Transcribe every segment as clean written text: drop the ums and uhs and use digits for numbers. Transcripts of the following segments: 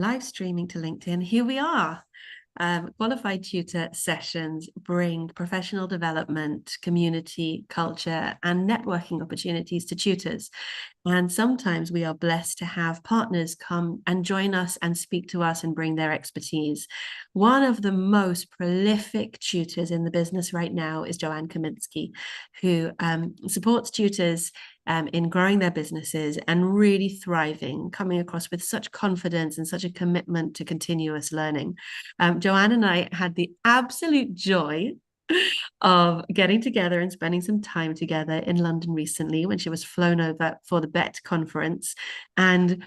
Live streaming to LinkedIn. Here we are. Qualified tutor sessions bring professional development, community, culture, and networking opportunities to tutors. And sometimes we are blessed to have partners come and join us and speak to us and bring their expertise. One of the most prolific tutors in the business right now is Joanne Kaminski, who supports tutors in growing their businesses and really thriving, coming across with such confidence and such a commitment to continuous learning. Joanne and I had the absolute joy of getting together and spending some time together in London recently when she was flown over for the BET conference. And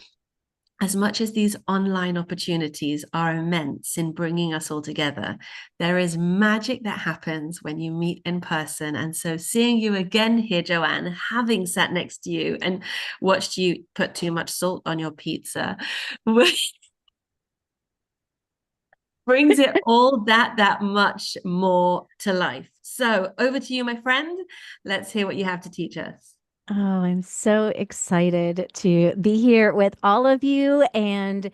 as much as these online opportunities are immense in bringing us all together, there is magic that happens when you meet in person. And so seeing you again here, Joanne, having sat next to you and watched you put too much salt on your pizza, brings it all that much more to life. So over to you, my friend. Let's hear what you have to teach us. Oh, I'm so excited to be here with all of you and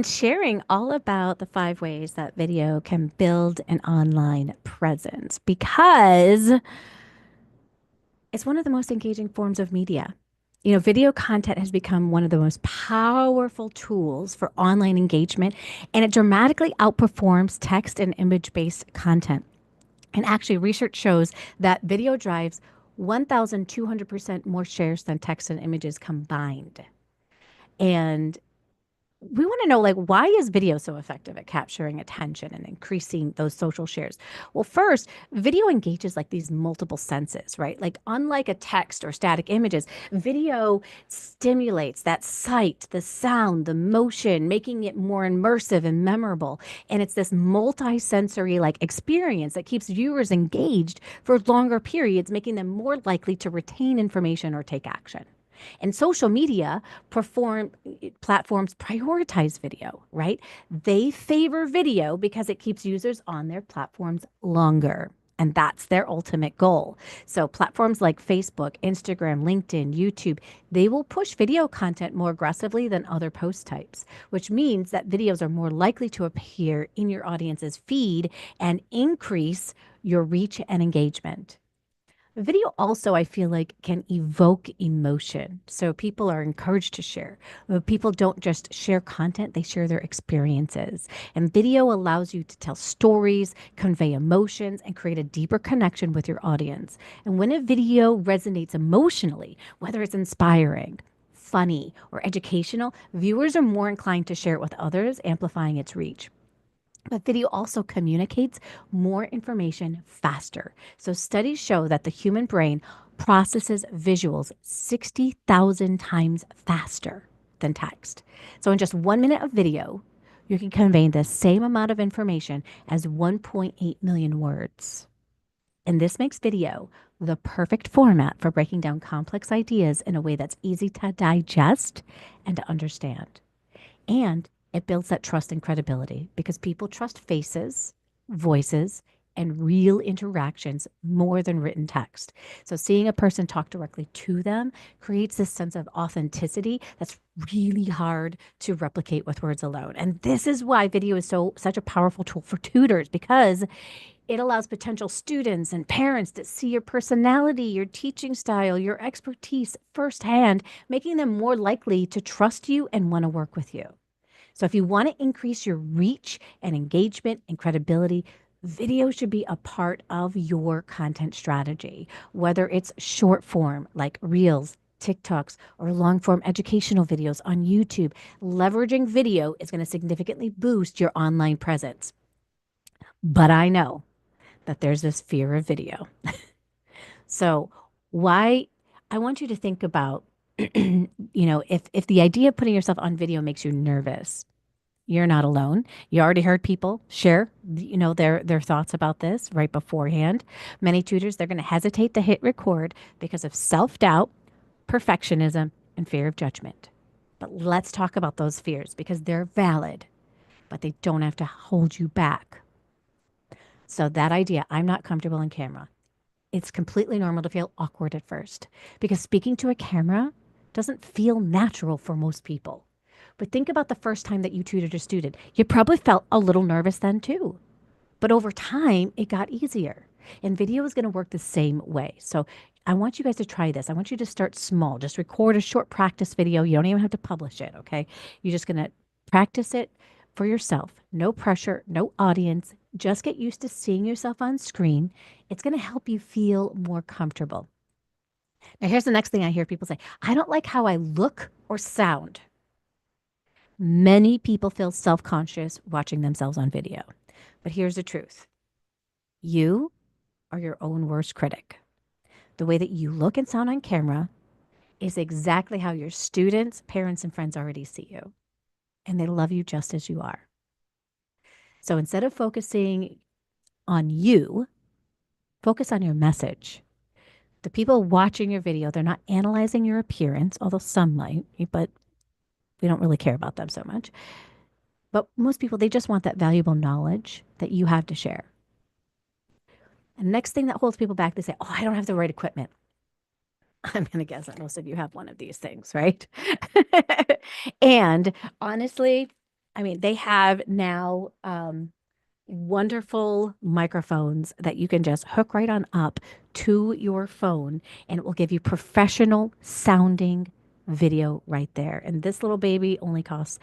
sharing all about the 5 ways that video can build an online presence because it's one of the most engaging forms of media. Video content has become one of the most powerful tools for online engagement, and it dramatically outperforms text and image-based content. And actually, research shows that video drives 1,200% more shares than text and images combined. And we want to know, like, why is video so effective at capturing attention and increasing those social shares? Well, first, video engages like these multiple senses, right? Like, unlike a text or static images, video stimulates that sight, the sound, the motion, making it more immersive and memorable. And it's this multi-sensory like experience that keeps viewers engaged for longer periods, making them more likely to retain information or take action. And social media perform platforms prioritize video, right? They favor video because it keeps users on their platforms longer. And that's their ultimate goal. So platforms like Facebook, Instagram, LinkedIn, YouTube, they will push video content more aggressively than other post types, which means that videos are more likely to appear in your audience's feed and increase your reach and engagement. Video also, I feel like, can evoke emotion. So people are encouraged to share. People don't just share content, they share their experiences. And video allows you to tell stories, convey emotions, and create a deeper connection with your audience. And when a video resonates emotionally, whether it's inspiring, funny, or educational, viewers are more inclined to share it with others, amplifying its reach. But video also communicates more information faster. So studies show that the human brain processes visuals 60,000 times faster than text. So in just 1 minute of video, you can convey the same amount of information as 1.8 million words. And this makes video the perfect format for breaking down complex ideas in a way that's easy to digest and to understand. And it builds that trust and credibility because people trust faces, voices, and real interactions more than written text. So seeing a person talk directly to them creates this sense of authenticity that's really hard to replicate with words alone. And this is why video is such a powerful tool for tutors because it allows potential students and parents to see your personality, your teaching style, your expertise firsthand, making them more likely to trust you and want to work with you. So if you want to increase your reach and engagement and credibility, video should be a part of your content strategy, whether it's short form like Reels, TikToks, or long form educational videos on YouTube. Leveraging video is going to significantly boost your online presence. But I know that there's this fear of video. So why I want you to think about, if the idea of putting yourself on video makes you nervous, you're not alone. You already heard people share, their thoughts about this right beforehand. Many tutors, they're going to hesitate to hit record because of self-doubt, perfectionism, and fear of judgment. But let's talk about those fears because they're valid, but they don't have to hold you back. So that idea, I'm not comfortable in camera. It's completely normal to feel awkward at first because speaking to a camera doesn't feel natural for most people. But think about the first time that you tutored a student. You probably felt a little nervous then too. But over time, it got easier. And video is going to work the same way. So I want you guys to try this. I want you to start small. Just record a short practice video. You don't even have to publish it, okay? You're just going to practice it for yourself. No pressure, no audience. Just get used to seeing yourself on screen. It's going to help you feel more comfortable. Now, here's the next thing I hear people say: I don't like how I look or sound. Many people feel self conscious watching themselves on video. But here's the truth: you are your own worst critic. The way that you look and sound on camera is exactly how your students, parents, and friends already see you. And they love you just as you are. So instead of focusing on you, focus on your message. The people watching your video, they're not analyzing your appearance, although some might, but we don't really care about them so much. But most people, they just want that valuable knowledge that you have to share. And next thing that holds people back, they say, oh, I don't have the right equipment. I'm going to guess that most of you have one of these things, right? And honestly, I mean, they have now wonderful microphones that you can just hook right on up to your phone, and it will give you professional sounding video right there. And this little baby only costs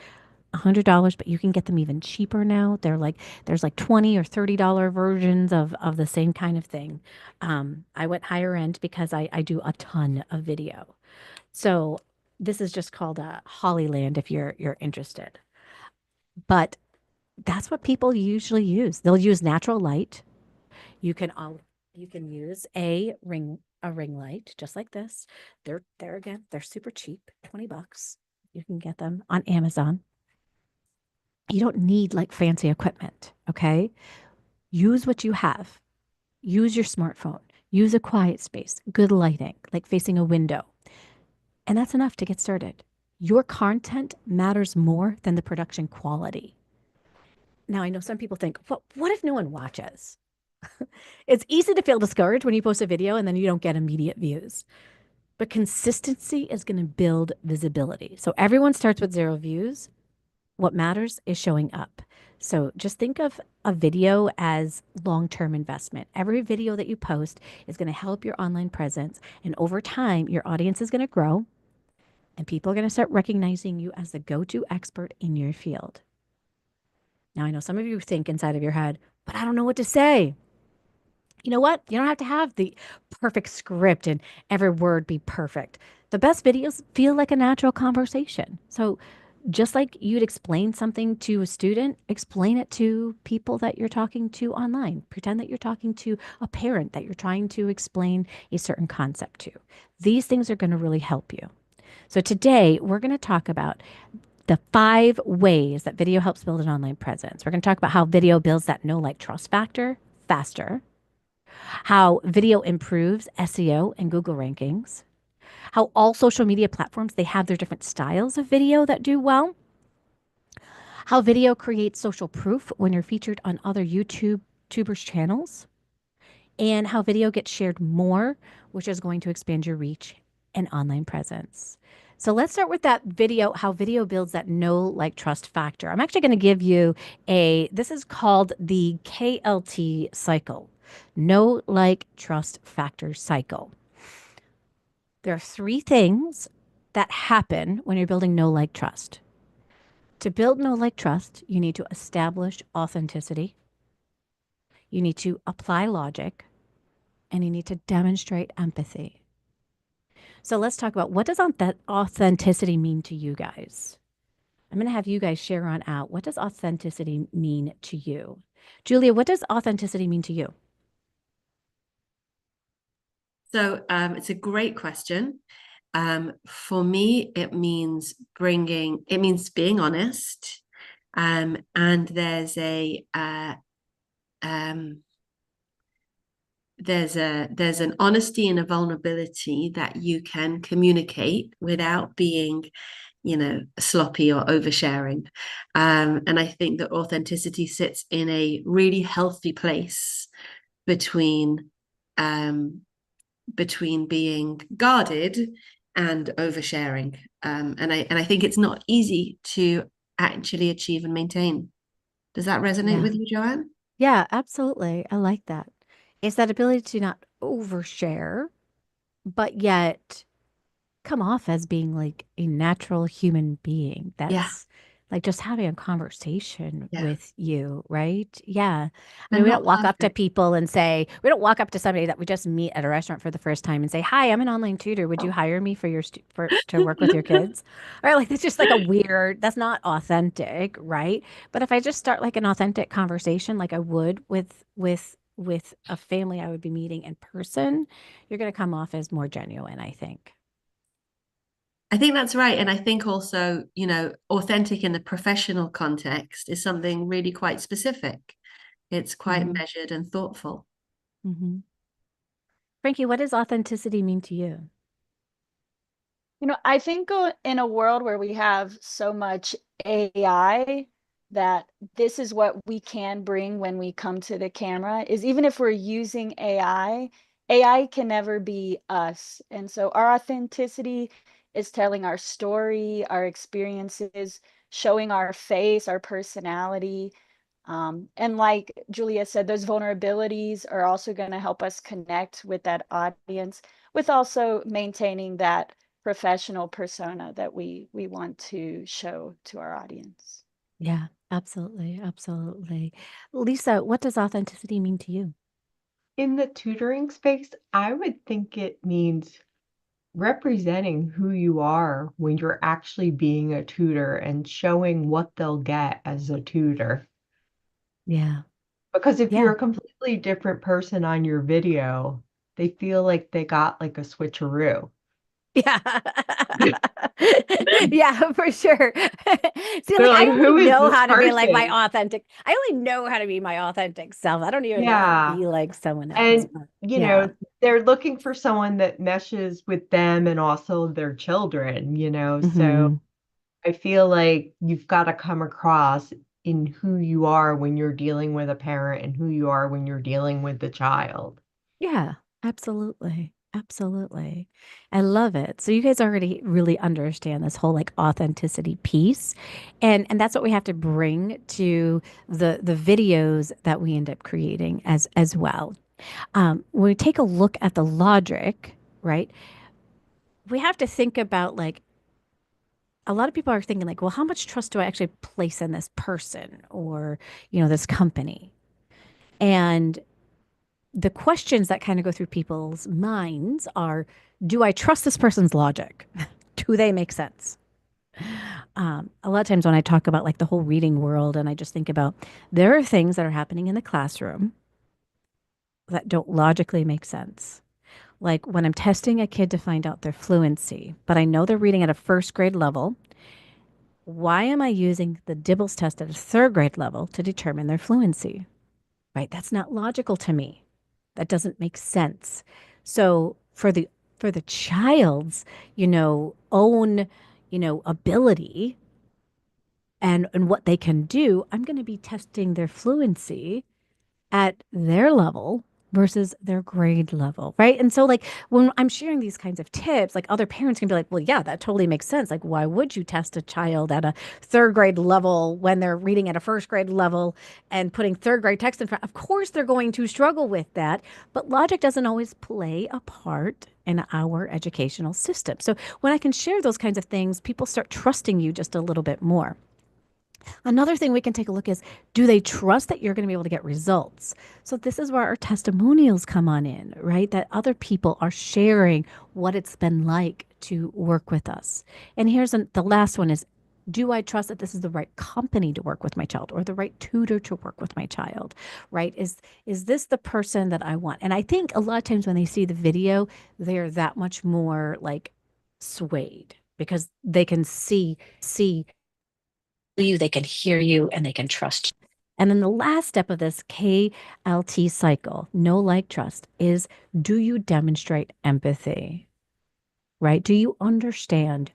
$100, but you can get them even cheaper now. There's like $20 or $30 versions of the same kind of thing. I went higher end because I do a ton of video. So this is just called a Hollyland if you're interested. But that's what people usually use. They'll use natural light. You can use a ring light just like this. They're again, they're super cheap, $20. You can get them on Amazon. You don't need like fancy equipment, okay? Use what you have. Use your smartphone. Use a quiet space, good lighting, like facing a window. And that's enough to get started. Your content matters more than the production quality. Now, I know some people think, well, what if no one watches? It's easy to feel discouraged when you post a video and then you don't get immediate views. But consistency is going to build visibility. So everyone starts with 0 views. What matters is showing up. So just think of a video as long-term investment. Every video that you post is going to help your online presence. And over time, your audience is going to grow and people are going to start recognizing you as the go-to expert in your field. Now, I know some of you think inside of your head, but I don't know what to say. You know what? You don't have to have the perfect script and every word be perfect. The best videos feel like a natural conversation. So just like you'd explain something to a student, explain it to people that you're talking to online. Pretend that you're talking to a parent that you're trying to explain a certain concept to. These things are going to really help you. So today we're going to talk about the 5 ways that video helps build an online presence. We're going to talk about how video builds that know, like, trust factor faster, how video improves SEO and Google rankings, how all social media platforms, they have their different styles of video that do well, how video creates social proof when you're featured on other YouTubers channels, and how video gets shared more, which is going to expand your reach and online presence. So let's start with that video, how video builds that know, like, trust factor. I'm actually going to give you this is called the KLT cycle, know, like, trust factor cycle. There are 3 things that happen when you're building know, like, trust. To build know, like, trust, you need to establish authenticity. You need to apply logic, and you need to demonstrate empathy. So let's talk about, what does authenticity mean to you guys? I'm going to have you guys share on out. What does authenticity mean to you? Julia, what does authenticity mean to you? So it's a great question. For me, it means being honest. And there's an honesty and a vulnerability that you can communicate without being, sloppy or oversharing. And I think that authenticity sits in a really healthy place between between being guarded and oversharing. And I think it's not easy to actually achieve and maintain. Does that resonate Yeah. with you, Joanne? Yeah, absolutely. I like that. It's that ability to not overshare, but yet come off as being like a natural human being Yeah, that's like just having a conversation yeah. with you, right? Yeah. I mean, And we don't not walk up to perfect. people and say, we don't walk up to somebody that we just meet at a restaurant for the first time and say, "Hi, I'm an online tutor. Would you hire me for for to work with your kids?" Right? Like that's just like a weird, that's not authentic, right? But if I just start like an authentic conversation like I would with a family I would be meeting in person, you're going to come off as more genuine, I think. I think that's right. And I think also, authentic in the professional context is something really quite specific. It's quite Mhm. measured and thoughtful. Hmm. Frankie, what does authenticity mean to you? I think in a world where we have so much AI, that this is what we can bring when we come to the camera is even if we're using AI can never be us. And so our authenticity is telling our story, our experiences, showing our face, our personality. And like Julia said, those vulnerabilities are also going to help us connect with that audience, with also maintaining that professional persona that we want to show to our audience. Yeah, absolutely. Absolutely. Lisa, what does authenticity mean to you? In the tutoring space, I would think it means representing who you are when you're actually being a tutor and showing what they'll get as a tutor. Yeah. Because if Yeah. you're a completely different person on your video, they feel like they got like a switcheroo. Yeah. Yeah, for sure. See, They're like I like, only who is know this how to be like person? my authentic. I only know how to be my authentic self. I don't even know how to Yeah. be like someone else. And, But yeah. they're looking for someone that meshes with them and also their children. So Hmm. I feel like you've got to come across in who you are when you're dealing with a parent and who you are when you're dealing with the child. Yeah, absolutely. Absolutely. I love it. So you guys already really understand this whole like authenticity piece. And that's what we have to bring to the videos that we end up creating as well. When we take a look at the logic, right? We have to think about like a lot of people are thinking like, well, how much trust do I actually place in this person or, this company? And the questions that kind of go through people's minds are, do I trust this person's logic? Do they make sense? A lot of times when I talk about like the whole reading world and I just think about there are things that are happening in the classroom that don't logically make sense. Like when I'm testing a kid to find out their fluency, but I know they're reading at a first grade level, why am I using the Dibbles test at a third grade level to determine their fluency? Right? That's not logical to me. That doesn't make sense. So for the child's, own, ability and what they can do, I'm going to be testing their fluency at their level versus their grade level, right? And so like when I'm sharing these kinds of tips, like other parents can be like, well, yeah, that totally makes sense. Like, why would you test a child at a third grade level when they're reading at a first grade level and putting third grade text in front? Of course, they're going to struggle with that, but logic doesn't always play a part in our educational system. So when I can share those kinds of things, people start trusting you just a little bit more. Another thing we can take a look is, do they trust that you're going to be able to get results? So this is where our testimonials come on in, right? That other people are sharing what it's been like to work with us. And the last one is, do I trust that this is the right company to work with my child or the right tutor to work with my child, right? Is this the person that I want? And I think a lot of times when they see the video, they're that much more like swayed because they can see you, they can hear you, and they can trust you. And then the last step of this KLT cycle, know, like, trust, is do you demonstrate empathy, right? Do you understand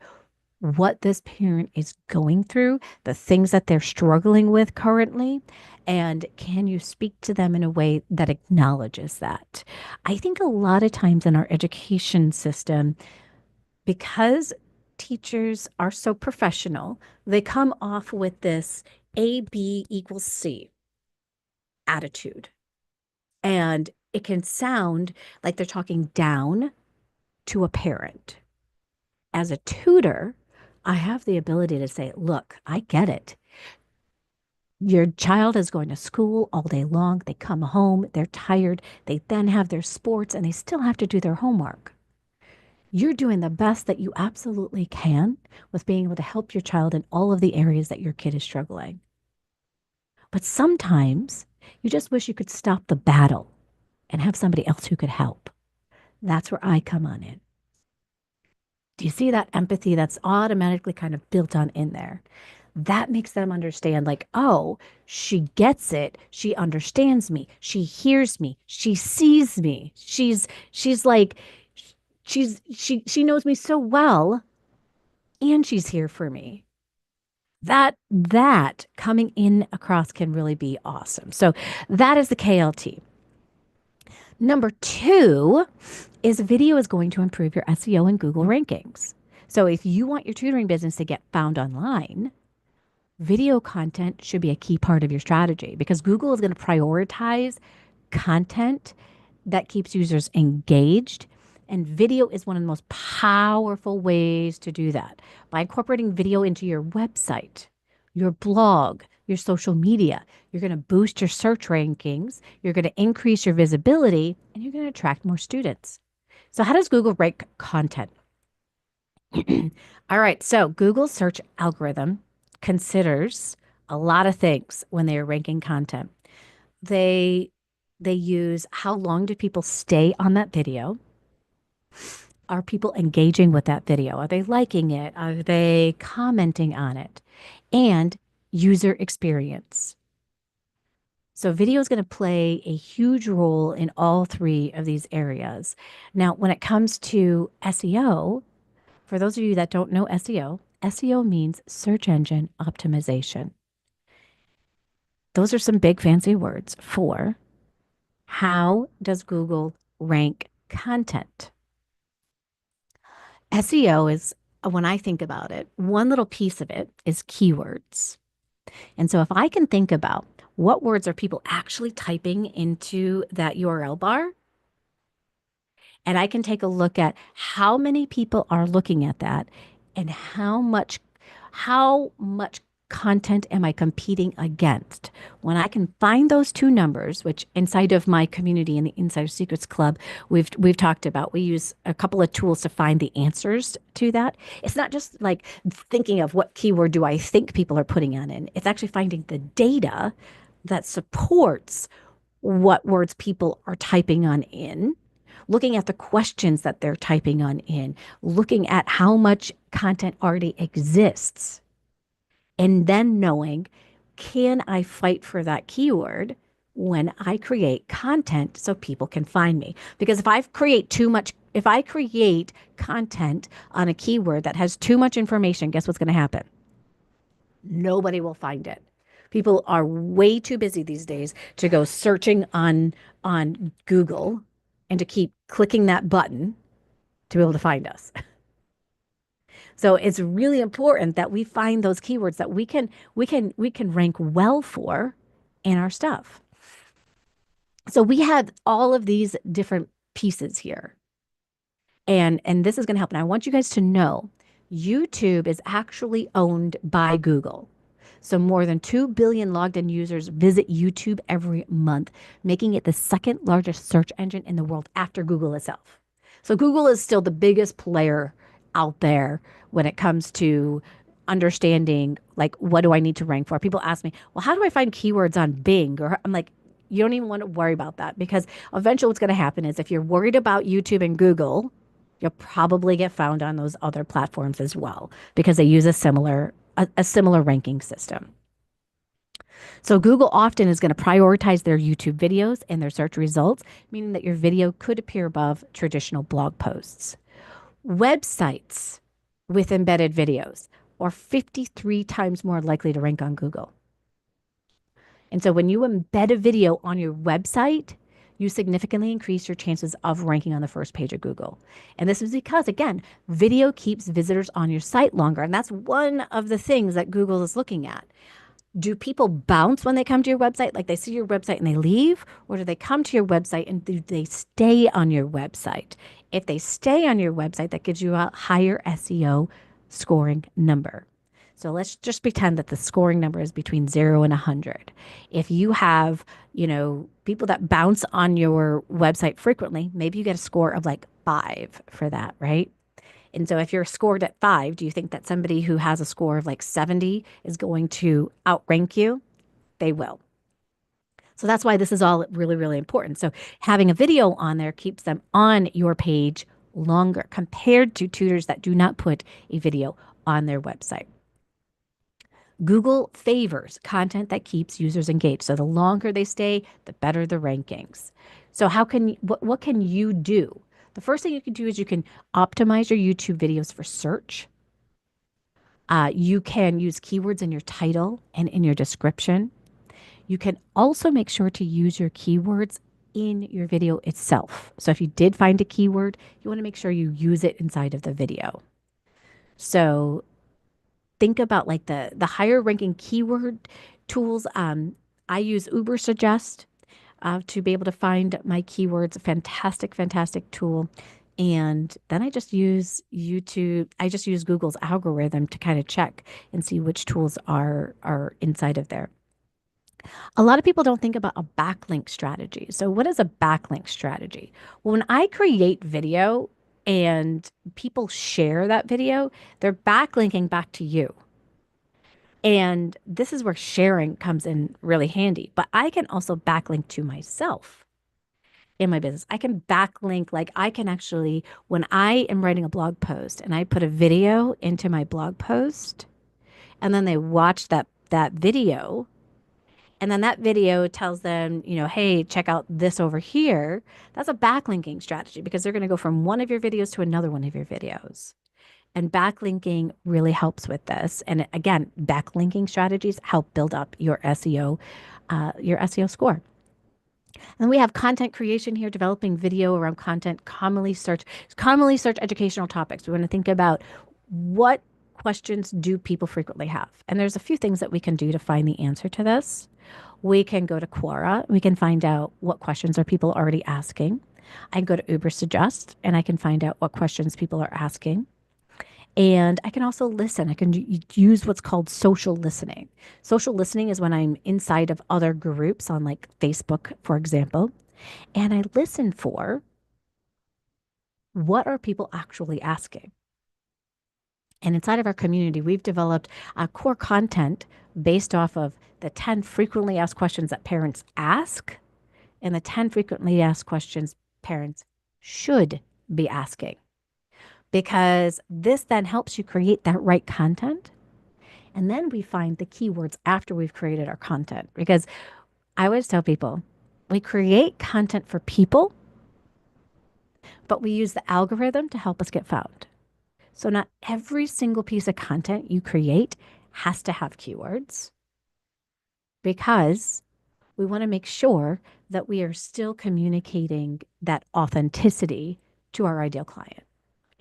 what this parent is going through, the things that they're struggling with currently? And can you speak to them in a way that acknowledges that? I think a lot of times in our education system, because teachers are so professional, they come off with this AB equals C attitude. And it can sound like they're talking down to a parent. As a tutor, I have the ability to say, look, I get it. Your child is going to school all day long. They come home, they're tired. They then have their sports and they still have to do their homework. You're doing the best that you absolutely can with being able to help your child in all of the areas that your kid is struggling. But sometimes you just wish you could stop the battle and have somebody else who could help. That's where I come on in. Do you see that empathy that's automatically kind of built on in there? That makes them understand, like, oh, she gets it. She understands me. She hears me. She sees me. She's like, she knows me so well, and she's here for me. That coming in across can really be awesome. So that is the KLT. Number 2 is video is going to improve your SEO and Google rankings. So if you want your tutoring business to get found online, video content should be a key part of your strategy because Google is going to prioritize content that keeps users engaged. And video is one of the most powerful ways to do that by incorporating video into your website, your blog, your social media. You're going to boost your search rankings. You're going to increase your visibility and you're going to attract more students. So how does Google rank content? All right. So Google's search algorithm considers a lot of things when they are ranking content. They use how long do people stay on that video? Are people engaging with that video? Are they liking it? Are they commenting on it? And user experience. So video is going to play a huge role in all 3 of these areas. Now, when it comes to SEO, for those of you that don't know SEO, SEO means search engine optimization. Those are some big fancy words for how does Google rank content? SEO is, when I think about it, one little piece of it is keywords. And so if I can think about what words are people actually typing into that URL bar, and I can take a look at how many people are looking at that and how much content am I competing against? When I can find those 2 numbers, which inside of my community in the Insider Secrets Club, we've talked about, we use a couple of tools to find the answers to that. It's not just like thinking of what keyword do I think people are putting on in. It's actually finding the data that supports what words people are typing on in, looking at the questions that they're typing on in, looking at how much content already exists, and then knowing, can I fight for that keyword when I create content so people can find me? Because if I create content on a keyword that has too much information, guess what's going to happen? Nobody will find it. People are way too busy these days to go searching on Google and to keep clicking that button to be able to find us. So it's really important that we find those keywords that we can rank well for in our stuff. So we have all of these different pieces here. And this is going to help. And I want you guys to know YouTube is actually owned by Google. So more than 2 billion logged in users visit YouTube every month, making it the 2nd largest search engine in the world after Google itself. So Google is still the biggest player out there when it comes to understanding, like, what do I need to rank for? People ask me, well, how do I find keywords on Bing? Or I'm like, you don't even want to worry about that, because eventually what's going to happen is if you're worried about YouTube and Google, you'll probably get found on those other platforms as well, because they use a similar ranking system. So Google often is going to prioritize their YouTube videos and their search results, meaning that your video could appear above traditional blog posts. Websites with embedded videos are 53 times more likely to rank on Google. And so when you embed a video on your website, you significantly increase your chances of ranking on the first page of Google. And this is because, again, video keeps visitors on your site longer. And that's one of the things that Google is looking at. Do people bounce when they come to your website? Like they see your website and they leave? Or do they come to your website and do they stay on your website? If they stay on your website, that gives you a higher SEO scoring number. So let's just pretend that the scoring number is between 0 and 100. If you have, people that bounce on your website frequently, maybe you get a score of like 5 for that, right? And so if you're scored at 5, do you think that somebody who has a score of like 70 is going to outrank you? They will. So that's why this is all really, really important. So having a video on there keeps them on your page longer compared to tutors that do not put a video on their website. Google favors content that keeps users engaged. So the longer they stay, the better the rankings. So what can you do? The first thing you can do is you can optimize your YouTube videos for search. You can use keywords in your title and in your description. You can also make sure to use your keywords in your video itself. So if you did find a keyword, you want to make sure you use it inside of the video. So think about like the higher ranking keyword tools. I use Ubersuggest to be able to find my keywords. Fantastic, fantastic tool. And then I just use YouTube. I just use Google's algorithm to kind of check and see which tools are inside of there. A lot of people don't think about a backlink strategy. So what is a backlink strategy? Well, when I create video and people share that video, they're backlinking back to you. And this is where sharing comes in really handy. But I can also backlink to myself in my business. I can backlink, like I can actually, when I am writing a blog post and I put a video into my blog post, and then they watch that video, and then that video tells them, hey, check out this over here. That's a backlinking strategy because they're going to go from one of your videos to another one of your videos. And backlinking really helps with this. And again, backlinking strategies help build up your SEO score. And we have content creation here, developing video around content, commonly search educational topics. We want to think about what questions do people frequently have. And there's a few things that we can do to find the answer to this. We can go to Quora. We can find out what questions are people already asking. I can go to Ubersuggest and I can find out what questions people are asking. And I can also listen. I can use what's called social listening. Social listening is when I'm inside of other groups on like Facebook, for example, and I listen for what are people actually asking. And inside of our community, we've developed core content based off of the 10 frequently asked questions that parents ask and the 10 frequently asked questions parents should be asking. Because this then helps you create that right content. And then we find the keywords after we've created our content. Because I always tell people, we create content for people, but we use the algorithm to help us get found. So not every single piece of content you create has to have keywords, because we want to make sure that we are still communicating that authenticity to our ideal client.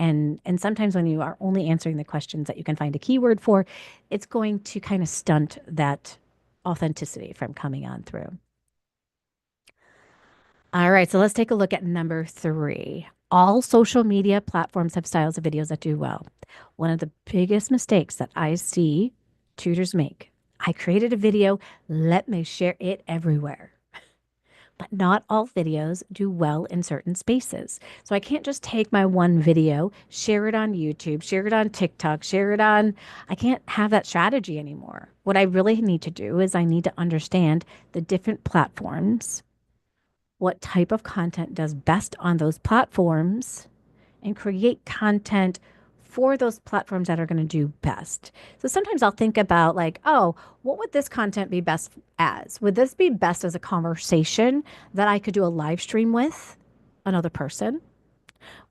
And sometimes when you are only answering the questions that you can find a keyword for, it's going to kind of stunt that authenticity from coming on through. All right, so let's take a look at number 3. All social media platforms have styles of videos that do well. One of the biggest mistakes that I see tutors make: I created a video, let me share it everywhere. But not all videos do well in certain spaces. So I can't just take my one video, share it on YouTube, share it on TikTok, I can't have that strategy anymore. What I really need to do is I need to understand the different platforms, what type of content does best on those platforms, and create content for those platforms that are going to do best. So sometimes I'll think about like, oh, what would this content be best as? Would this be best as a conversation that I could do a live stream with another person?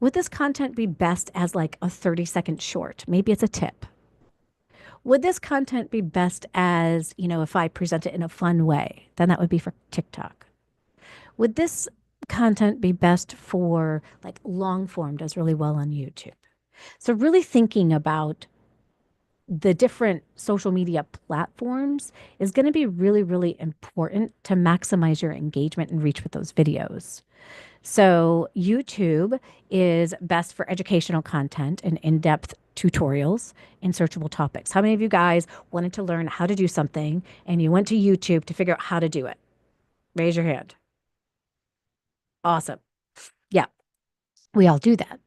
Would this content be best as like a 30-second short? Maybe it's a tip. Would this content be best as, if I present it in a fun way? Then that would be for TikTok. Would this content be best for like long form does really well on YouTube. So really thinking about the different social media platforms is going to be really, really important to maximize your engagement and reach with those videos. So YouTube is best for educational content and in-depth tutorials in searchable topics. How many of you guys wanted to learn how to do something and you went to YouTube to figure out how to do it? Raise your hand. Awesome. Yeah, we all do that.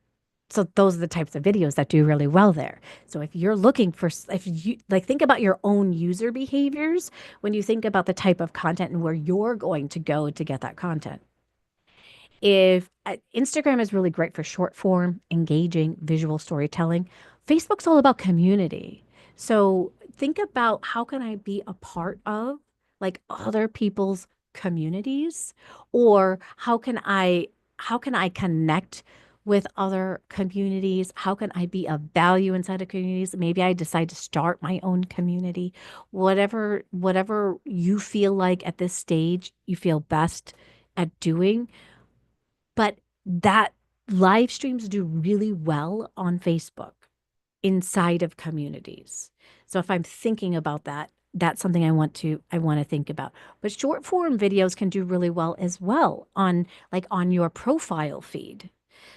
So those are the types of videos that do really well there. So if you're looking for, if you like, think about your own user behaviors when you think about the type of content and where you're going to go to get that content. If Instagram is really great for short form, engaging visual storytelling, Facebook's all about community. So think about how can I be a part of like other people's communities, or how can I connect with other communities? How can I be of value inside of communities? Maybe I decide to start my own community. Whatever you feel like at this stage you feel best at doing, but that live streams do really well on Facebook inside of communities. So if I'm thinking about that, that's something I want to think about. But short form videos can do really well as well on your profile feed.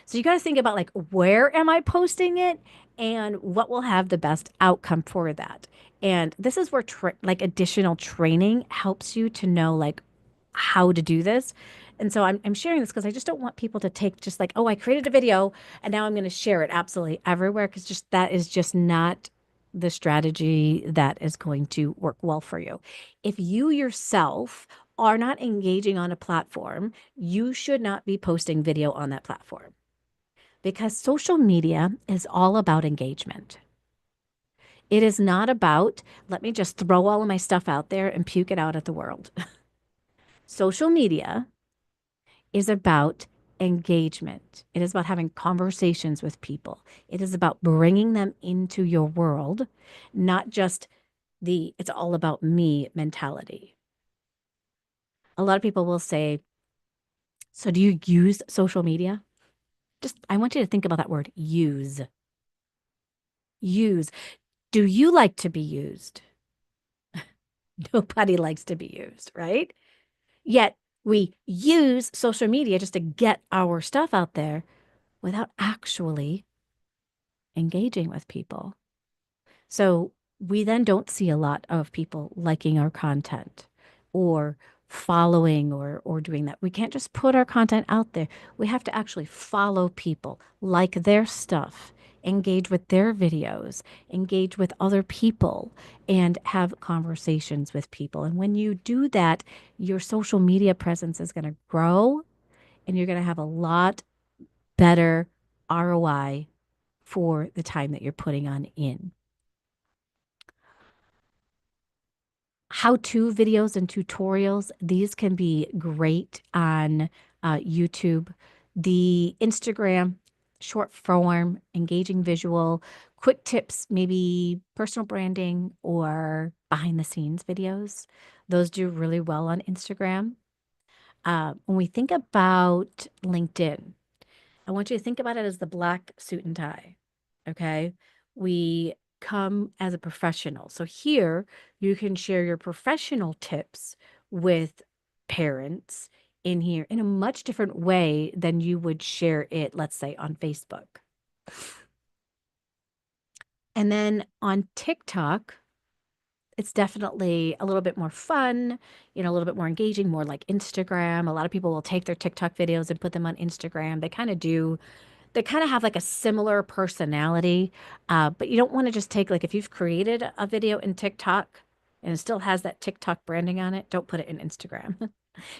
So you got to think about like where am I posting it and what will have the best outcome for that. And this is where like additional training helps you to know like how to do this. And so I'm sharing this because I just don't want people to take just like, oh, I created a video and now I'm going to share it absolutely everywhere, because just that is just not the strategy that is going to work well for you. If you yourself are not engaging on a platform, you should not be posting video on that platform, because social media is all about engagement. It is not about, let me just throw all of my stuff out there and puke it out at the world. Social media is about engagement. It is about having conversations with people. It is about bringing them into your world, not just the it's all about me mentality. A lot of people will say, so do you use social media? Just, I want you to think about that word, use. Use. Do you like to be used? Nobody likes to be used, right? Yet we use social media just to get our stuff out there without actually engaging with people. So we then don't see a lot of people liking our content or following or doing that. We can't just put our content out there. We have to actually follow people, like their stuff, engage with their videos, engage with other people, and have conversations with people. And when you do that, your social media presence is going to grow and you're going to have a lot better ROI for the time that you're putting on in. How-to videos and tutorials, these can be great on YouTube. The Instagram, short form, engaging visual, quick tips, maybe personal branding or behind the scenes videos. Those do really well on Instagram. When we think about LinkedIn, I want you to think about it as the black suit and tie. Okay. We come as a professional. So here you can share your professional tips with parents in here in a much different way than you would share it, let's say, on Facebook. And then on TikTok, it's definitely a little bit more fun, a little bit more engaging, more like Instagram. A lot of people will take their TikTok videos and put them on Instagram. They kind of have like a similar personality, but you don't want to just take, like, if you've created a video in TikTok and it still has that TikTok branding on it, don't put it in Instagram.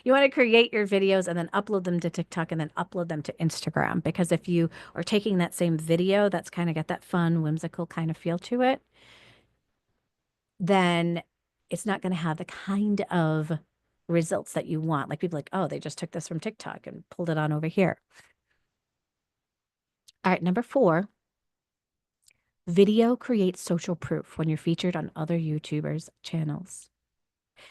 You want to create your videos and then upload them to TikTok and then upload them to Instagram, because if you are taking that same video that's kind of got that fun, whimsical kind of feel to it, then it's not going to have the kind of results that you want. Like people like, oh, they just took this from TikTok and pulled it on over here. All right, number 4, video creates social proof when you're featured on other YouTubers' channels.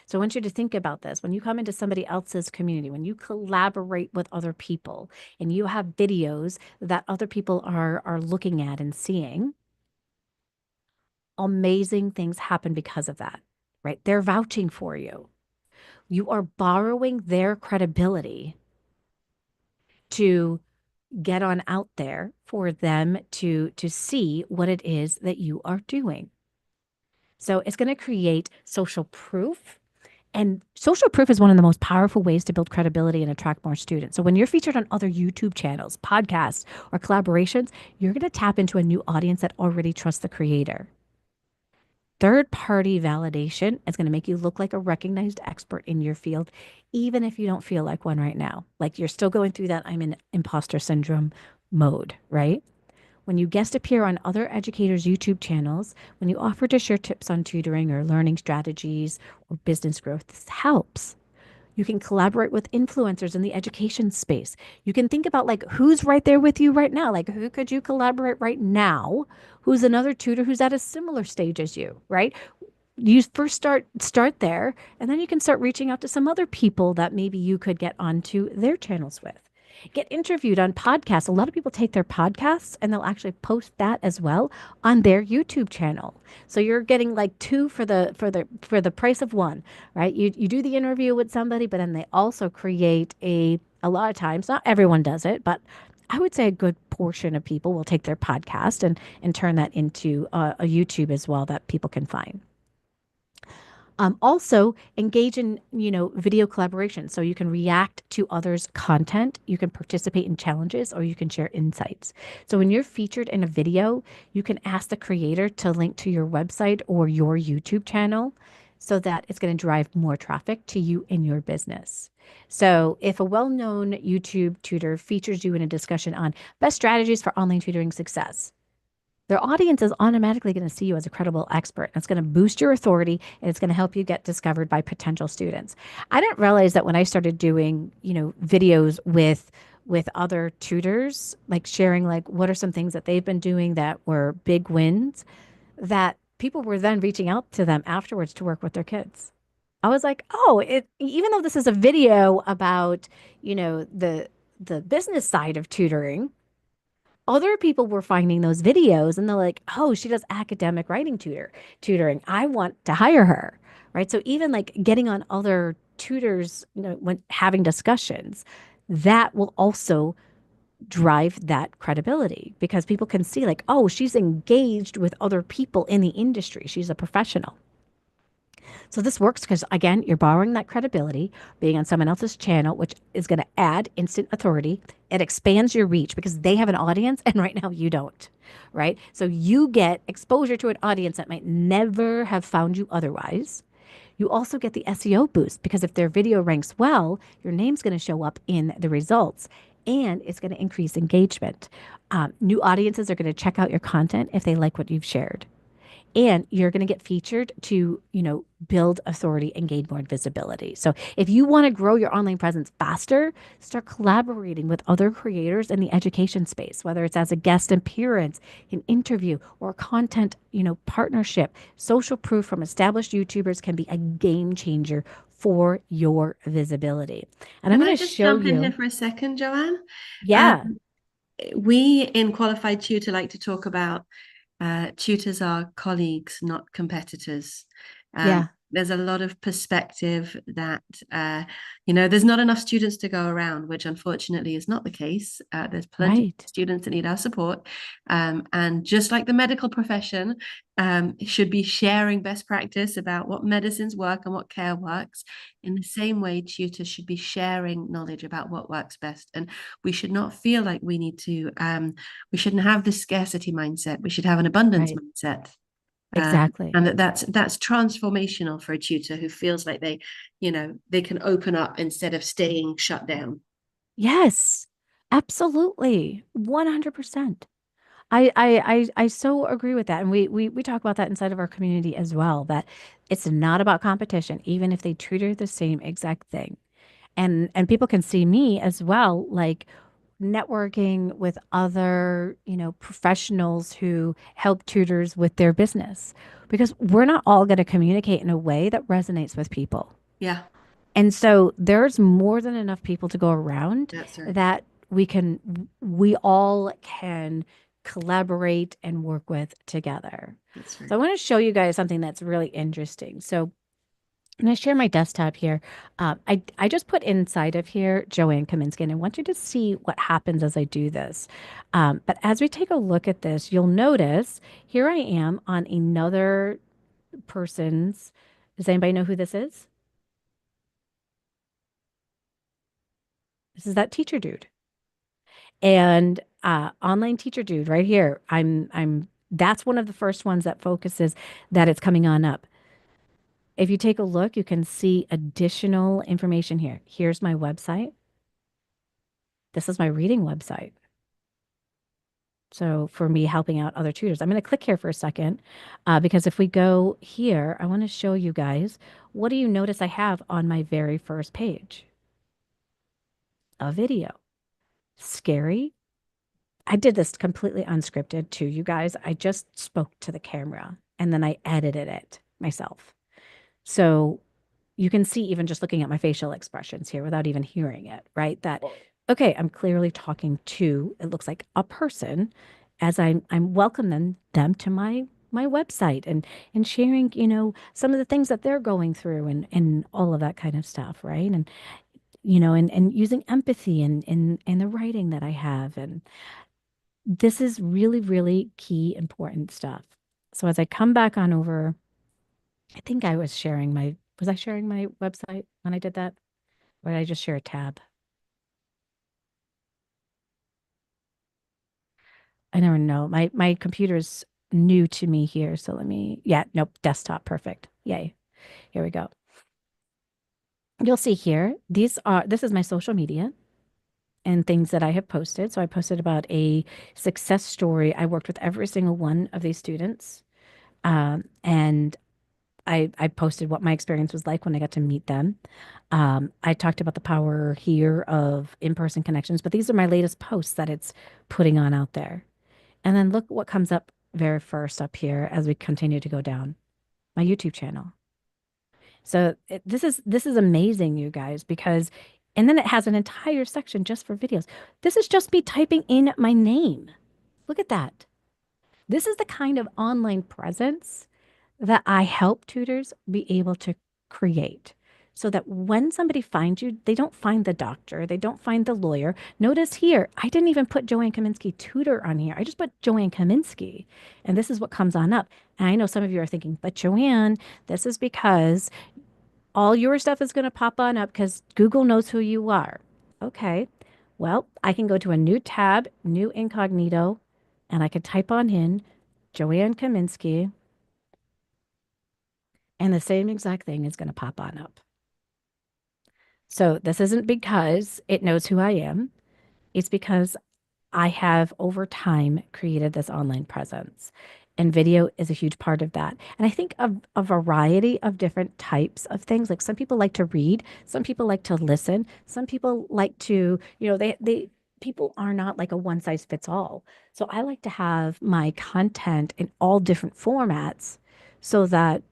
So I want you to think about this. When you come into somebody else's community, when you collaborate with other people and you have videos that other people are looking at and seeing, amazing things happen because of that, right? They're vouching for you. You are borrowing their credibility to get on out there for them to see what it is that you are doing. So it's going to create social proof. And social proof is one of the most powerful ways to build credibility and attract more students. So when you're featured on other YouTube channels, podcasts, or collaborations, you're going to tap into a new audience that already trusts the creator. Third-party validation is going to make you look like a recognized expert in your field, even if you don't feel like one right now. Like you're still going through that I'm in imposter syndrome mode, right? When you guest appear on other educators' YouTube channels, when you offer to share tips on tutoring or learning strategies or business growth, this helps. You can collaborate with influencers in the education space. You can think about like who's right there with you right now. Like who could you collaborate right now? Who's another tutor who's at a similar stage as you, right? You first start there, and then you can start reaching out to some other people that maybe you could get onto their channels with. Get interviewed on podcasts. A lot of people take their podcasts and they'll actually post that as well on their YouTube channel. So you're getting like two for the price of one, right? You do the interview with somebody, but then they also create a lot of times, not everyone does it, but I would say a good portion of people will take their podcast and turn that into a YouTube as well that people can find. Also engage in, video collaboration. So you can react to others' content, you can participate in challenges, or you can share insights. So when you're featured in a video, you can ask the creator to link to your website or your YouTube channel so that it's going to drive more traffic to you and your business. So if a well-known YouTube tutor features you in a discussion on best strategies for online tutoring success, their audience is automatically going to see you as a credible expert. And it's going to boost your authority and it's going to help you get discovered by potential students. I didn't realize that when I started doing, videos with other tutors, like sharing like what are some things that they've been doing that were big wins, that people were then reaching out to them afterwards to work with their kids. I was like, oh, even though this is a video about, the business side of tutoring, other people were finding those videos and they're like, oh, she does academic writing tutoring. I want to hire her. Right. So even like getting on other tutors, when having discussions, that will also drive that credibility because people can see like, oh, she's engaged with other people in the industry. She's a professional. So this works because, again, you're borrowing that credibility, being on someone else's channel, which is going to add instant authority. It expands your reach because they have an audience and right now you don't, right? So you get exposure to an audience that might never have found you otherwise. You also get the SEO boost because if their video ranks well, your name's going to show up in the results and it's going to increase engagement. New audiences are going to check out your content if they like what you've shared. And you're going to get featured to, build authority and gain more visibility. So if you want to grow your online presence faster, start collaborating with other creators in the education space, whether it's as a guest appearance, an interview, or content, partnership. Social proof from established YouTubers can be a game changer for your visibility. And I'm Can I going to just show jump in you. here for a second, Joanne? Yeah. We in Qualified Tutor like to talk about tutors are colleagues, not competitors. Yeah. There's a lot of perspective that, there's not enough students to go around, which unfortunately is not the case. There's plenty Right. of students that need our support. And just like the medical profession should be sharing best practice about what medicines work and what care works, in the same way, tutors should be sharing knowledge about what works best. And we should not feel like we need to, we shouldn't have the scarcity mindset. We should have an abundance Right. mindset. Exactly. And that's transformational for a tutor who feels like they can open up instead of staying shut down. Yes, absolutely. 100%. I so agree with that. And we talk about that inside of our community as well, that it's not about competition, even if they tutor the same exact thing. And people can see me as well, like networking with other, professionals who help tutors with their business, because we're not all going to communicate in a way that resonates with people. Yeah, And so there's more than enough people to go around that's right. that we all can collaborate and work with together. That's So I right. want to show you guys something that's really interesting. So when I share my desktop here, I just put inside of here Joanne Kaminski, and I want you to see what happens as I do this. But as we take a look at this, you'll notice here I am on another person's. Does anybody know who this is? This is that teacher dude. And online teacher dude right here. That's one of the first ones that focuses that it's coming on up. If you take a look, you can see additional information here. Here's my website. This is my reading website. So for me helping out other tutors, I'm going to click here for a second because if we go here, I want to show you guys, what do you notice I have on my very first page? A video. Scary. I did this completely unscripted too, you guys. I just spoke to the camera and then I edited it myself. So you can see even just looking at my facial expressions here without even hearing it, right? That, okay, I'm clearly talking to, it looks like a person as I'm welcoming them to my website and sharing, some of the things that they're going through and all of that kind of stuff, right? And, and using empathy in the writing that I have. And this is really, really key, important stuff. So as I come back on over, I think I was was I sharing my website when I did that? Or did I just share a tab? I never know. My computer's new to me here. So yeah, nope, desktop, perfect. Yay. Here we go. You'll see here, this is my social media and things that I have posted. So I posted about a success story. I worked with every single one of these students. And I posted what my experience was like when I got to meet them. I talked about the power here of in-person connections, but these are my latest posts that it's putting on out there. And then look what comes up very first up here as we continue to go down. My YouTube channel. So this is amazing, you guys, because and then it has an entire section just for videos. This is just me typing in my name. Look at that. This is the kind of online presence that I help tutors be able to create so that when somebody finds you, they don't find the doctor, they don't find the lawyer. Notice here, I didn't even put Joanne Kaminski tutor on here. I just put Joanne Kaminski, and this is what comes on up. And I know some of you are thinking, but Joanne, this is because all your stuff is going to pop on up because Google knows who you are. Okay, well, I can go to a new tab, new incognito, and I could type on in Joanne Kaminski. And the same exact thing is going to pop on up. So this isn't because it knows who I am. It's because I have over time created this online presence. And video is a huge part of that. And I think of a variety of different types of things. Like some people like to read, some people like to listen, some people like to, people are not like a one size fits all. So I like to have my content in all different formats so that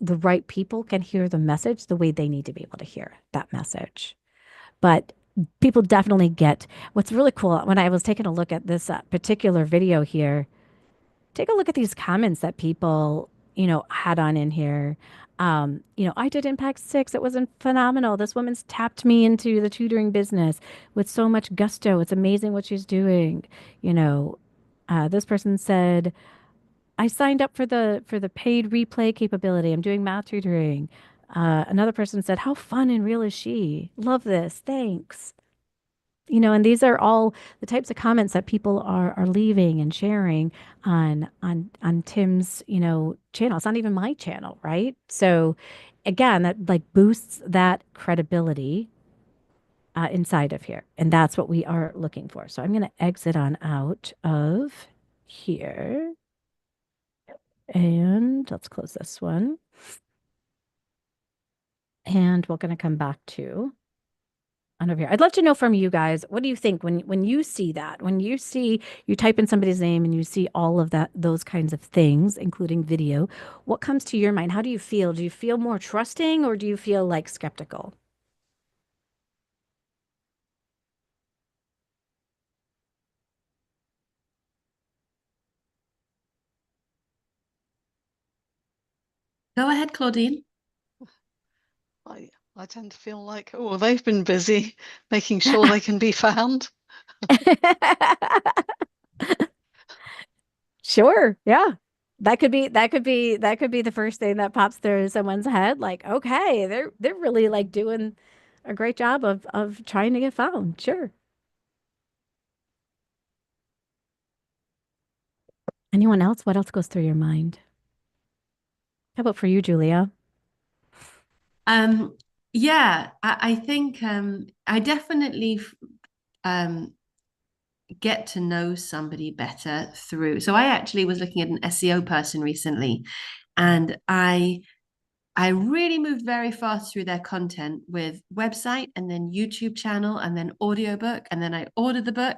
the right people can hear the message the way they need to be able to hear that message. But people definitely get what's really cool when I was taking a look at this particular video here. Take a look at these comments that people, had on in here. I did Impact 6. It wasn't phenomenal. This woman's tapped me into the tutoring business with so much gusto. It's amazing what she's doing. This person said, I signed up for the paid replay capability. I'm doing math tutoring. Another person said, "How fun and real is she? Love this. Thanks." And these are all the types of comments that people are leaving and sharing on Tim's, channel. It's not even my channel, right? So again, that like boosts that credibility inside of here. And that's what we are looking for. So I'm going to exit on out of here. And let's close this one. And we're going to come back to on over here. I'd love to know from you guys, what do you think when you see that? When you see you type in somebody's name and you see all of that, those kinds of things, including video, what comes to your mind? How do you feel? Do you feel more trusting or do you feel like skeptical? Go ahead, Claudine. I, I tend to feel like, oh, they've been busy making sure they can be found. Sure. Yeah. That could be the first thing that pops through someone's head. Like, okay, they're really like doing a great job of trying to get found. Sure. Anyone else? What else goes through your mind? How about for you, Julia? Um, yeah, I think I definitely um, get to know somebody better through. So I actually was looking at an SEO person recently, and I really moved very fast through their content with website and then YouTube channel and then audiobook. And then I ordered the book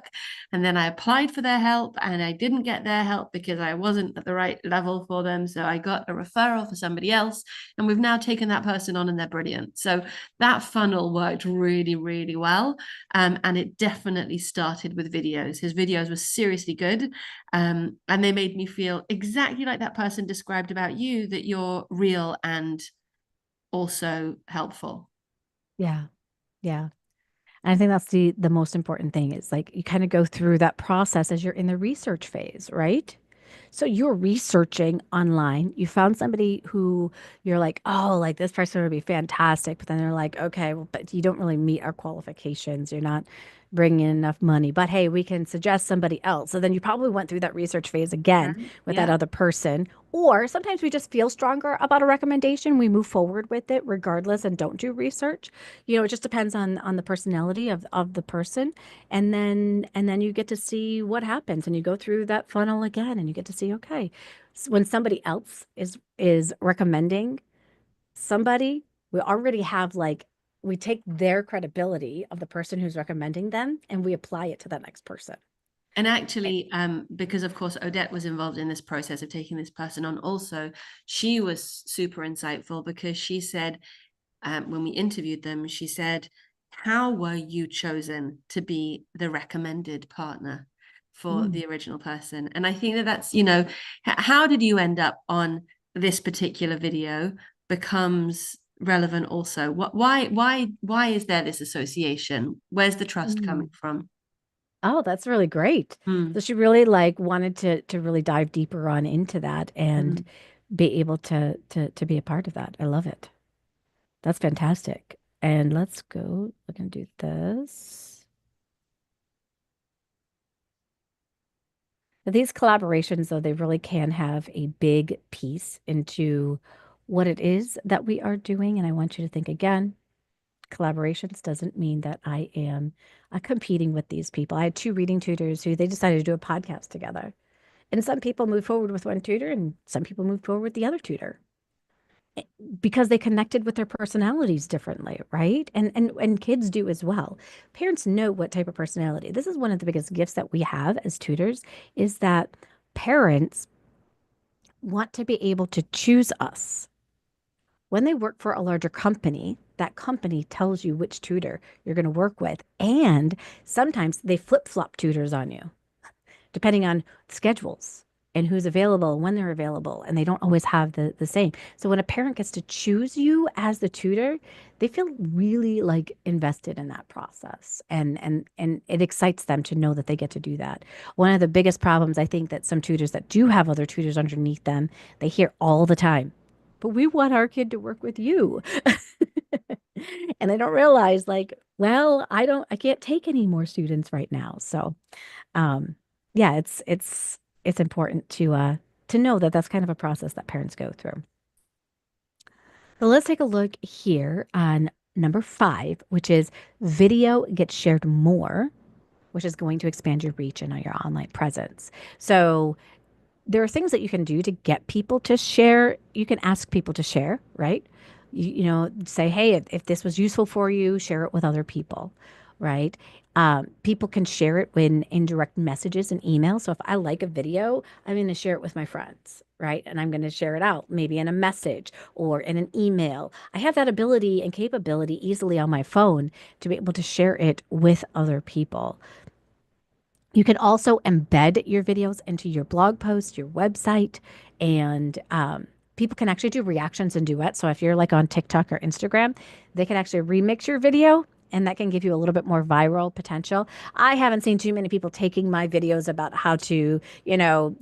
and then I applied for their help and I didn't get their help because I wasn't at the right level for them. So I got a referral for somebody else. And we've now taken that person on and they're brilliant. So that funnel worked really, really well. And it definitely started with videos. His videos were seriously good. And they made me feel exactly like that person described about you, that you're real and also helpful. Yeah. Yeah. And I think that's the most important thing is like you kind of go through that process as you're in the research phase, right? So you're researching online. You found somebody who you're like, oh, like this person would be fantastic. But then they're like, okay, well, but you don't really meet our qualifications. You're not bringing in enough money. But hey, we can suggest somebody else. So then you probably went through that research phase again Right. with that Yeah. other person. Or sometimes we just feel stronger about a recommendation. We move forward with it regardless and don't do research. It just depends on the personality of the person. And then you get to see what happens and you go through that funnel again and you get to see, okay, so when somebody else is recommending somebody, we already have like we take their credibility of the person who's recommending them and we apply it to the next person. And actually, because of course Odette was involved in this process of taking this person on, also, she was super insightful because she said, when we interviewed them, she said, how were you chosen to be the recommended partner for the original person? And I think that that's, how did you end up on this particular video becomes relevant also. Why is there this association? Where's the trust coming from? Oh, that's really great. Mm. So she really like wanted to really dive deeper on into that and be able to be a part of that. I love it. That's fantastic. And let's go. We're gonna do this. But these collaborations, though, they really can have a big piece into what it is that we are doing. And I want you to think again, collaborations doesn't mean that I am competing with these people. I had two reading tutors who they decided to do a podcast together. And some people move forward with one tutor and some people move forward with the other tutor because they connected with their personalities differently, right? And kids do as well. Parents know what type of personality. This is one of the biggest gifts that we have as tutors is that parents want to be able to choose us. When they work for a larger company, that company tells you which tutor you're going to work with. And sometimes they flip-flop tutors on you, depending on schedules and who's available, when they're available, and they don't always have the same. So when a parent gets to choose you as the tutor, they feel really like invested in that process. And it excites them to know that they get to do that. One of the biggest problems I think that some tutors that do have other tutors underneath them, they hear all the time, but we want our kid to work with you. And they don't realize like, well, I can't take any more students right now. So um, yeah, it's important to know that that's kind of a process that parents go through. So let's take a look here on number 5, which is video gets shared more, which is going to expand your reach and your online presence. So there are things that you can do to get people to share. You can ask people to share, right? say, hey, if this was useful for you, share it with other people, right? People can share it when in direct messages and email. So if I like a video, I'm going to share it with my friends, right? And I'm going to share it out, maybe in a message or in an email. I have that ability and capability easily on my phone to be able to share it with other people. You can also embed your videos into your blog post, your website, and people can actually do reactions and duets. So if you're like on TikTok or Instagram, they can actually remix your video, and that can give you a little bit more viral potential. I haven't seen too many people taking my videos about how to,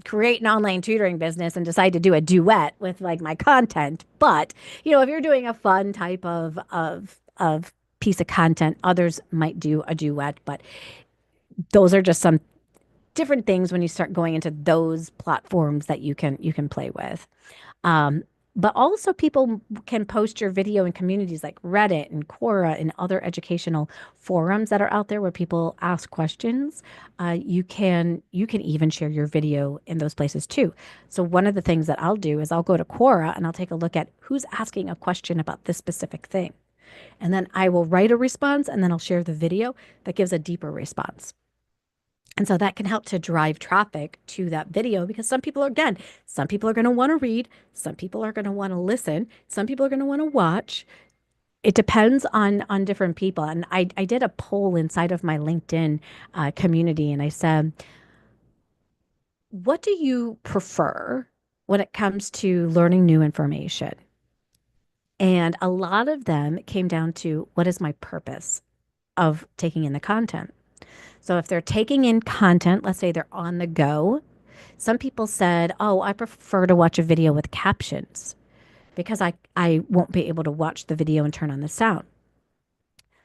create an online tutoring business and decide to do a duet with like my content. But, if you're doing a fun type of piece of content, others might do a duet, but those are just some different things when you start going into those platforms that you can play with. Um, but also people can post your video in communities like Reddit and Quora and other educational forums that are out there where people ask questions. You can even share your video in those places too. So one of the things that I'll do is I'll go to Quora and I'll take a look at who's asking a question about this specific thing. And then I will write a response and then I'll share the video that gives a deeper response. And so that can help to drive traffic to that video because some people are going to want to read, some people are going to want to listen, some people are going to want to watch. It depends on different people. And I did a poll inside of my LinkedIn community, and I said, what do you prefer when it comes to learning new information? And a lot of them came down to, what is my purpose of taking in the content? So if they're taking in content, let's say they're on the go, some people said, oh, I prefer to watch a video with captions because I won't be able to watch the video and turn on the sound.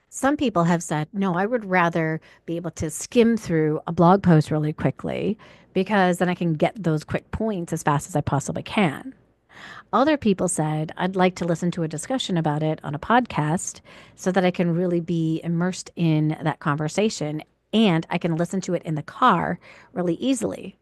Some people have said, no, I would rather be able to skim through a blog post really quickly because then I can get those quick points as fast as I possibly can. Other people said, I'd like to listen to a discussion about it on a podcast so that I can really be immersed in that conversation and I can listen to it in the car really easily.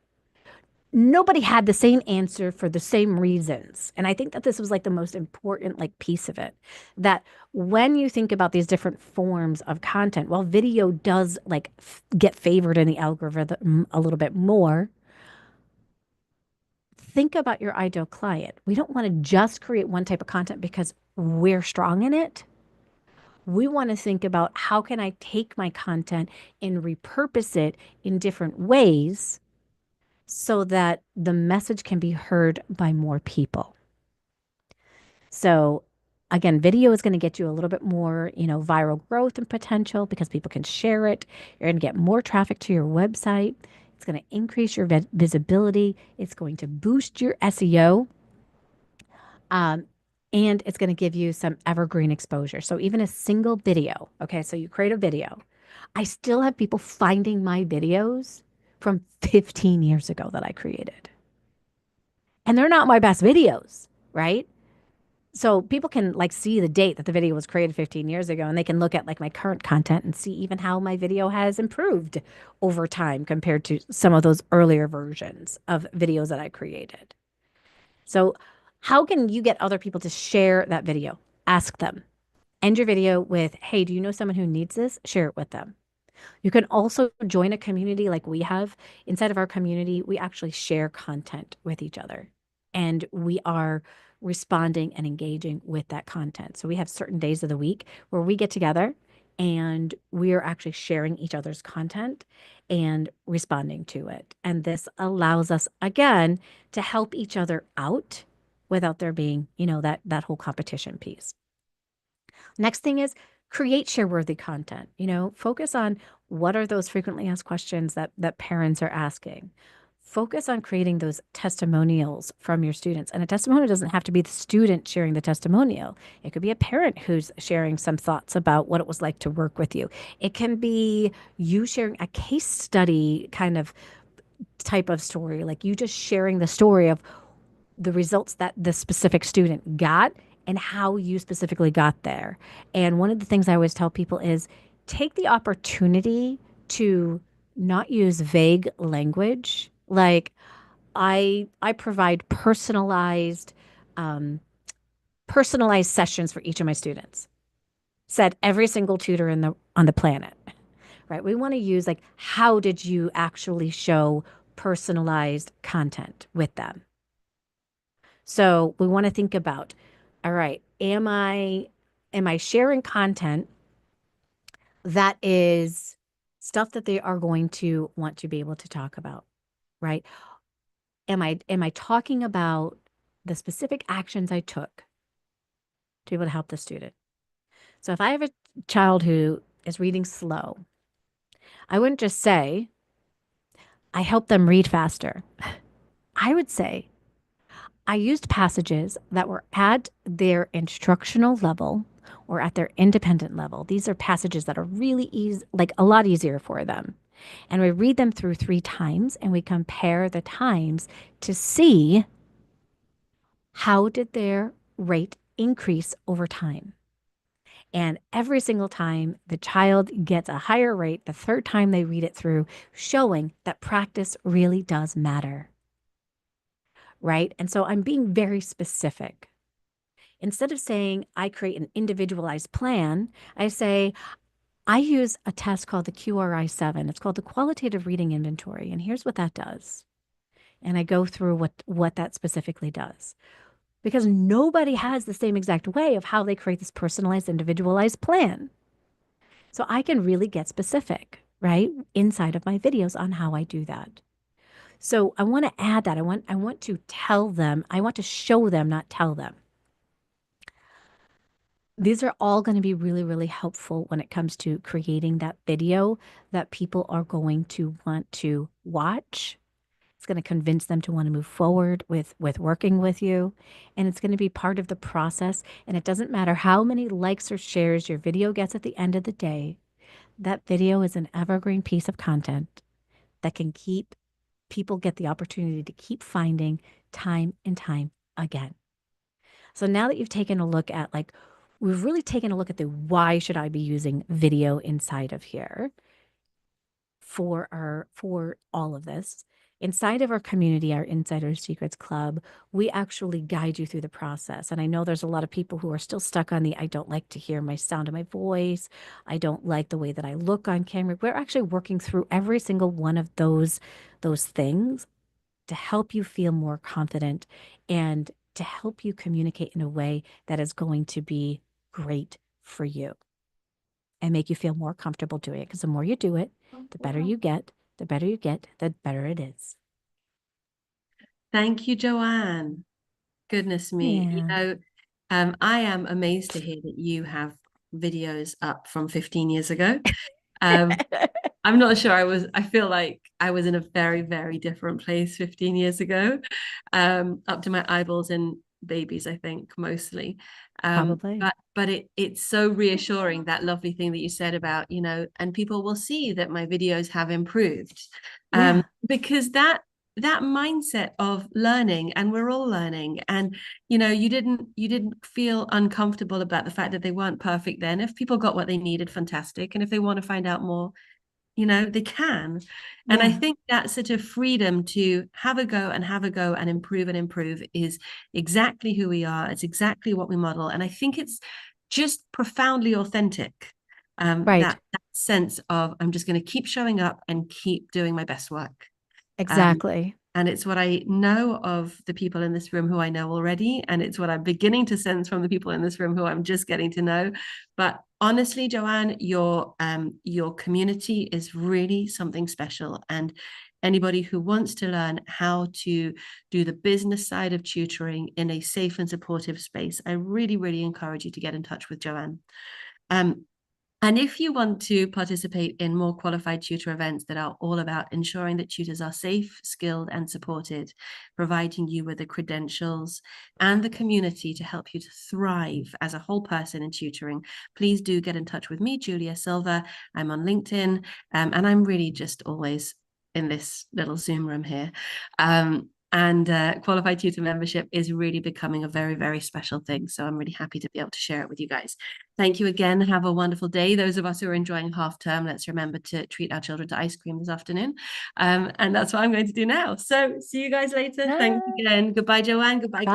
Nobody had the same answer for the same reasons. And I think that this was like the most important like piece of it, that when you think about these different forms of content, while video does like get favored in the algorithm a little bit more, think about your ideal client. We don't want to just create one type of content because we're strong in it. We want to think about, how can I take my content and repurpose it in different ways so that the message can be heard by more people. So again, video is going to get you a little bit more, viral growth and potential because people can share it. You're going to get more traffic to your website. It's going to increase your visibility. It's going to boost your SEO. And it's going to give you some evergreen exposure. So even a single video, okay, so you create a video. I still have people finding my videos from 15 years ago that I created. And they're not my best videos, right? So people can like see the date that the video was created 15 years ago, and they can look at like my current content and see even how my video has improved over time compared to some of those earlier versions of videos that I created. So how can you get other people to share that video? Ask them. End your video with, hey, do you know someone who needs this? Share it with them. You can also join a community like we have. Inside of our community, we actually share content with each other, and we are responding and engaging with that content. So we have certain days of the week where we get together and we are actually sharing each other's content and responding to it. And this allows us, again, to help each other out without there being, that whole competition piece. Next thing is create share-worthy content. Focus on what are those frequently asked questions that parents are asking. Focus on creating those testimonials from your students. And a testimonial doesn't have to be the student sharing the testimonial. It could be a parent who's sharing some thoughts about what it was like to work with you. It can be you sharing a case study kind of type of story, like you just sharing the story of the results that the specific student got and how you specifically got there. And one of the things I always tell people is take the opportunity to not use vague language. Like I provide personalized personalized sessions for each of my students. Said every single tutor on the planet, right? We want to use like, how did you actually show personalized content with them? So we want to think about, all right, am I sharing content that is stuff that they are going to want to be able to talk about, right? Am I talking about the specific actions I took to be able to help the student? So if I have a child who is reading slow, I wouldn't just say, I help them read faster. I would say, I used passages that were at their instructional level or at their independent level. These are passages that are really easy, like a lot easier for them. And we read them through 3 times and we compare the times to see how did their rate increase over time. And every single time the child gets a higher rate the 3rd time they read it through, showing that practice really does matter. Right? And so I'm being very specific. Instead of saying I create an individualized plan, I say I use a test called the QRI-7. It's called the Qualitative Reading Inventory. And here's what that does. And I go through what that specifically does. Because nobody has the same exact way of how they create this personalized, individualized plan. So I can really get specific, right, inside of my videos on how I do that. So I want to add that. I want to tell them. I want to show them, not tell them. These are all going to be really, really helpful when it comes to creating that video that people are going to want to watch. It's going to convince them to want to move forward with working with you. And it's going to be part of the process. And it doesn't matter how many likes or shares your video gets at the end of the day. That video is an evergreen piece of content that can keep people get the opportunity to keep finding time and time again. So now that you've taken a look at, like, we've really taken a look at the why should I be using video inside of here for all of this. Inside of our community, our Insider Secrets Club, we actually guide you through the process. And I know there's a lot of people who are still stuck on the, I don't like to hear my sound of my voice. I don't like the way that I look on camera. We're actually working through every single one of those things to help you feel more confident and to help you communicate in a way that is going to be great for you and make you feel more comfortable doing it. Because the more you do it, the better you get, the better it is. Thank you, Joanne. Goodness me. You Yeah. know, I am amazed to hear that you have videos up from 15 years ago. I'm not sure I feel like I was in a very, very different place 15 years ago, up to my eyeballs in babies, I think, mostly. Probably. But it's so reassuring, that lovely thing that you said about, you know, and people will see that my videos have improved. Yeah. Because that mindset of learning, and we're all learning, and you know, you didn't feel uncomfortable about the fact that they weren't perfect then. If people got what they needed, fantastic. And if they want to find out more, you know, they can. And I think that sort of freedom to have a go and improve is exactly who we are. It's exactly what we model. And I think it's just profoundly authentic. Right. That sense of, I'm just going to keep showing up and keep doing my best work. Exactly. And it's what I know of the people in this room who I know already. And it's what I'm beginning to sense from the people in this room who I'm just getting to know. But honestly, Joanne, your community is really something special. And anybody who wants to learn how to do the business side of tutoring in a safe and supportive space, I really, really encourage you to get in touch with Joanne. And if you want to participate in more qualified tutor events that are all about ensuring that tutors are safe, skilled, and supported, providing you with the credentials and the community to help you to thrive as a whole person in tutoring, please do get in touch with me, Julia Silva. I'm on LinkedIn, and I'm really just always in this little Zoom room here. And qualified tutor membership is really becoming a very, very special thing. So I'm really happy to be able to share it with you guys. Thank you again. Have a wonderful day. Those of us who are enjoying half term, let's remember to treat our children to ice cream this afternoon. And that's what I'm going to do now. So see you guys later. Bye. Thanks again. Goodbye, Joanne. Goodbye. Bye.